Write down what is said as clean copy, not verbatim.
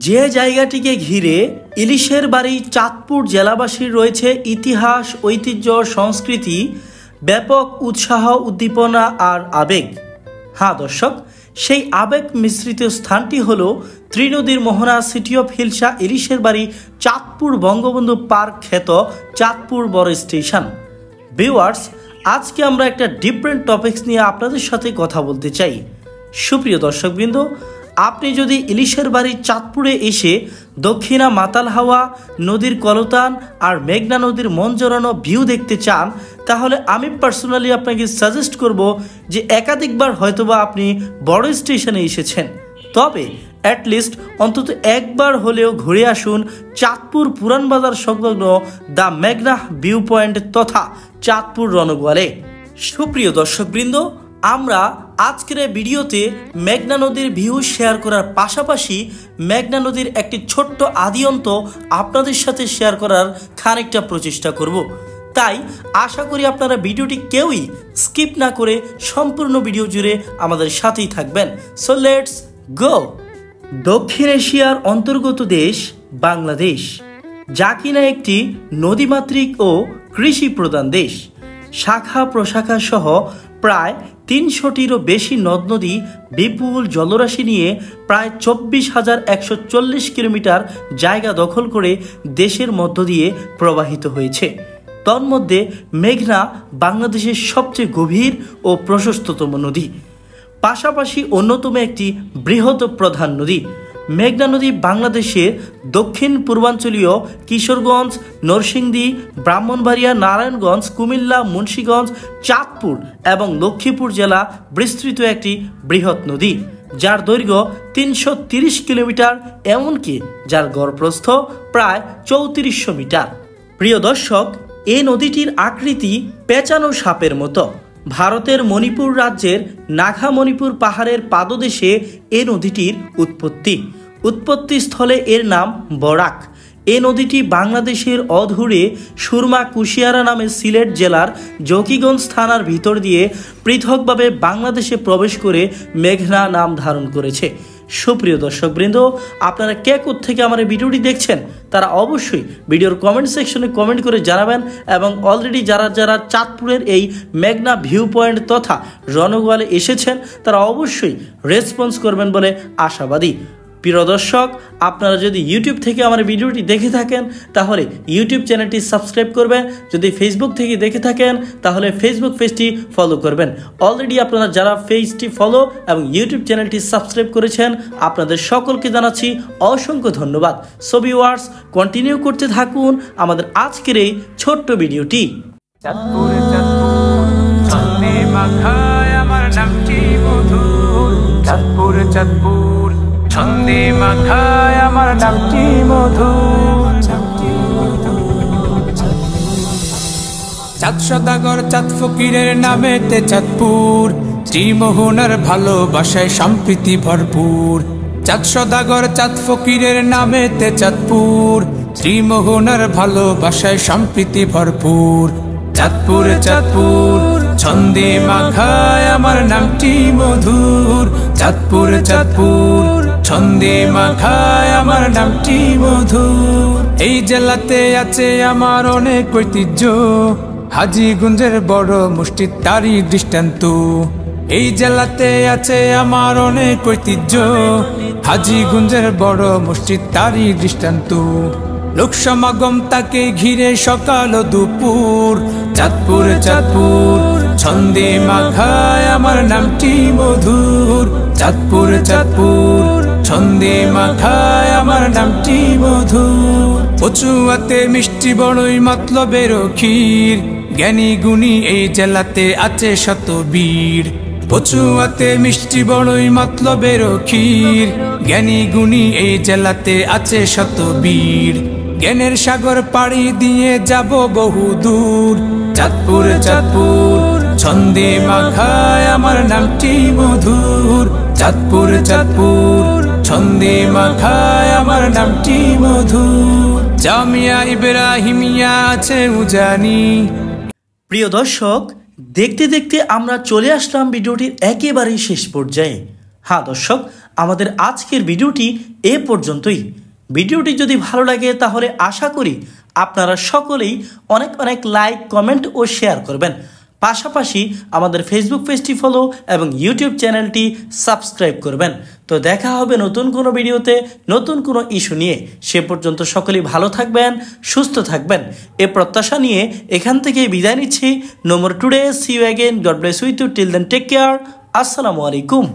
যে জায়গাটিকে ঘিরে ইলিশের বাড়ি চাঁদপুর জেলাবাসীর রয়েছে ইতিহাস, ঐতিহ্য, সংস্কৃতি, ব্যাপক উৎসাহ, উদ্দীপনা আর আবেগ। হ্যাঁ দর্শক, সেই আবেগ মিশ্রিত স্থানটি হল ত্রিনদীর মোহনা সিটি অফ হিলসা ইলিশের বাড়ি চাঁদপুর বঙ্গবন্ধু পার্ক খ্যাত চাঁদপুর বড় স্টেশন। ভিউয়ার্স, আজকে আমরা একটা ডিফারেন্ট টপিকস নিয়ে আপনাদের সাথে কথা বলতে চাই। সুপ্রিয় দর্শকবৃন্দ, আপনি যদি ইলিশের বাড়ি চাঁদপুরে এসে দক্ষিণা মাতাল হাওয়া, নদীর কলতান আর মেঘনা নদীর মন জড়ানো ভিউ দেখতে চান, তাহলে আমি পার্সোনালি আপনাকে সাজেস্ট করব যে একাধিকবার হয়তোবা আপনি বড় স্টেশনে এসেছেন, তবে অ্যাটলিস্ট অন্তত একবার হলেও ঘুরে আসুন চাঁদপুর পুরান বাজার সংলগ্ন দ্য মেঘনা ভিউ পয়েন্ট তথা চাঁদপুর রণগোয়ালে। সুপ্রিয় দর্শকবৃন্দ, আমরা আজকের ভিডিওতে মেঘনা নদীর ভিউ শেয়ার করার পাশাপাশি মেঘনা নদীর একটি ছোট্ট আদি অন্ত আপনাদের সাথে শেয়ার করার খানিকটা প্রচেষ্টা করব। তাই আশা করি আপনারা ভিডিওটি কেউই স্কিপ না করে সম্পূর্ণ ভিডিও জুড়ে আমাদের সাথেই থাকবেন। So let's go. দক্ষিণ এশিয়ার অন্তর্গত দেশ বাংলাদেশ, যা কিনা একটি নদীমাতৃক ও কৃষি প্রধান দেশ। শাখা প্রশাখা সহ প্রায় ৩০০টিরও বেশি নদ নদী, বিপুল জলরাশি নিয়ে প্রায় ২৪,১৪০ কিলোমিটার জায়গা দখল করে দেশের মধ্য দিয়ে প্রবাহিত হয়েছে। তন্মধ্যে মেঘনা বাংলাদেশের সবচেয়ে গভীর ও প্রশস্ততম নদী, পাশাপাশি অন্যতম একটি বৃহৎ প্রধান নদী। মেঘনা নদী বাংলাদেশের দক্ষিণ পূর্বাঞ্চলীয় কিশোরগঞ্জ, নরসিংদী, ব্রাহ্মণবাড়িয়া, নারায়ণগঞ্জ, কুমিল্লা, মুন্সিগঞ্জ, চাঁদপুর এবং লক্ষ্মীপুর জেলা বিস্তৃত একটি বৃহৎ নদী, যার দৈর্ঘ্য ৩৩০ কিলোমিটার, এমনকি যার গড়প্রস্থ প্রায় ৩৪০০ মিটার। প্রিয় দর্শক, এই নদীটির আকৃতি পেঁচানো সাপের মতো। ভারতের মণিপুর রাজ্যের নাগা মণিপুর পাহাড়ের পাদদেশে এ নদীটির উৎপত্তি স্থলে এর নাম বরাক। এ নদীটি বাংলাদেশের অধুরে সুরমা কুশিয়ারা নামে সিলেট জেলার জকিগঞ্জ থানার ভিতর দিয়ে পৃথকভাবে বাংলাদেশে প্রবেশ করে মেঘনা নাম ধারণ করেছে। সুপ্রিয় দর্শকবৃন্দ, আপনারা কে থেকে আমার এই ভিডিওটি দেখছেন তারা অবশ্যই ভিডিওর কমেন্ট সেকশনে কমেন্ট করে জানাবেন, এবং অলরেডি যারা চাঁদপুরের এই মেঘনা ভিউ পয়েন্ট তথা রণগোয়ালে এসেছেন তারা অবশ্যই রেসপন্স করবেন বলে আশাবাদী। প্রিয় দর্শক, আপনারা যদি ইউটিউব থেকে আমার ভিডিওটি দেখে থাকেন তাহলে ইউটিউব চ্যানেলটি সাবস্ক্রাইব করবেন, যদি ফেসবুক থেকে দেখে থাকেন তাহলে ফেসবুক পেজটি ফলো করবেন। অলরেডি আপনারা যারা পেজটি ফলো এবং ইউটিউব চ্যানেলটি সাবস্ক্রাইব করেছেন আপনাদের সকলকে জানাচ্ছি অসংখ্য ধন্যবাদ। সো ভিউয়ার্স, কন্টিনিউ করতে থাকুন আমাদের আজকের এই ছোট্ট ভিডিওটি। ছন্দে মাখায় আমার নামটি মধুর। চাঁদ সদাগর চাঁদ ফকিরের নামেতে চাঁদপুর, ত্রিমোহনার ভালোবাসায় সম্প্রীতি ভরপুর। চাঁদ সদাগর চাঁদ ফকিরের নামেতে চাঁদপুর, ত্রিমোহনার ভালোবাসায় সম্প্রীতি ভরপুর। চাঁদপুর চাঁদপুর ছন্দে মাখায় আমার নামটি মধুর। চাঁদপুর চাঁদপুর ছন্দে মাখায় আমার নামটি মধুর। এই জেলাতে আছে আমার অনেক ঐতিহ্য, হাজীগঞ্জের বড় মসজিদ তারই দৃষ্টান্ত। এই জেলাতে আছে আমার অনেক ঐতিহ্য, হাজীগঞ্জের বড় মসজিদ তারই দৃষ্টান্ত। লোক সমাগম তাকে ঘিরে সকাল ও দুপুর। চাঁদপুর চাঁদপুর ছন্দে মাখায় আমার নামটি মধুর। চাঁদপুর চাঁদপুর ছন্দে মাখায় আমার নামটি মধুর। কচুয়াতে মিষ্টি বড়ই মতলবের ক্ষীর, জ্ঞানী গুণী এই জেলাতে আছে শত বীর। কচুয়াতে মিষ্টি বড়ই মতলবের ক্ষীর, জ্ঞানী গুণী এই জেলাতে আছে শত বীর। জ্ঞানের সাগর পাড়ি দিয়ে যাব বহু দূর। চাঁদপুর চাঁদপুর ছন্দে মাখায় আমার নামটি মধুর। চাঁদপুর চাঁদপুর ছন্দে মাখায় আমার নামটি মধুর। জামিয়া ইব্রাহিমিয়া আছে উজানি। প্রিয় দর্শক, দেখতে দেখতে আমরা চলে আসলাম ভিডিওটির একেবারেই শেষ পর্যায়ে। হ্যাঁ দর্শক, আমাদের আজকের ভিডিওটি এ পর্যন্তই। ভিডিওটি যদি ভালো লাগে তাহলে আশা করি আপনারা সকলেই অনেক অনেক লাইক, কমেন্ট ও শেয়ার করবেন। পাশাপাশি আমাদের ফেসবুক পেজটি ফলো এবং ইউটিউব চ্যানেলটি সাবস্ক্রাইব করবেন। তো দেখা হবে নতুন কোনো ভিডিওতে নতুন কোনো ইস্যু নিয়ে। সে পর্যন্ত সকলেই ভালো থাকবেন, সুস্থ থাকবেন এ প্রত্যাশা নিয়ে এখান থেকে বিদায় নিচ্ছি। No more today, see you again, God bless with you, till then take care, আসসালামু আলাইকুম।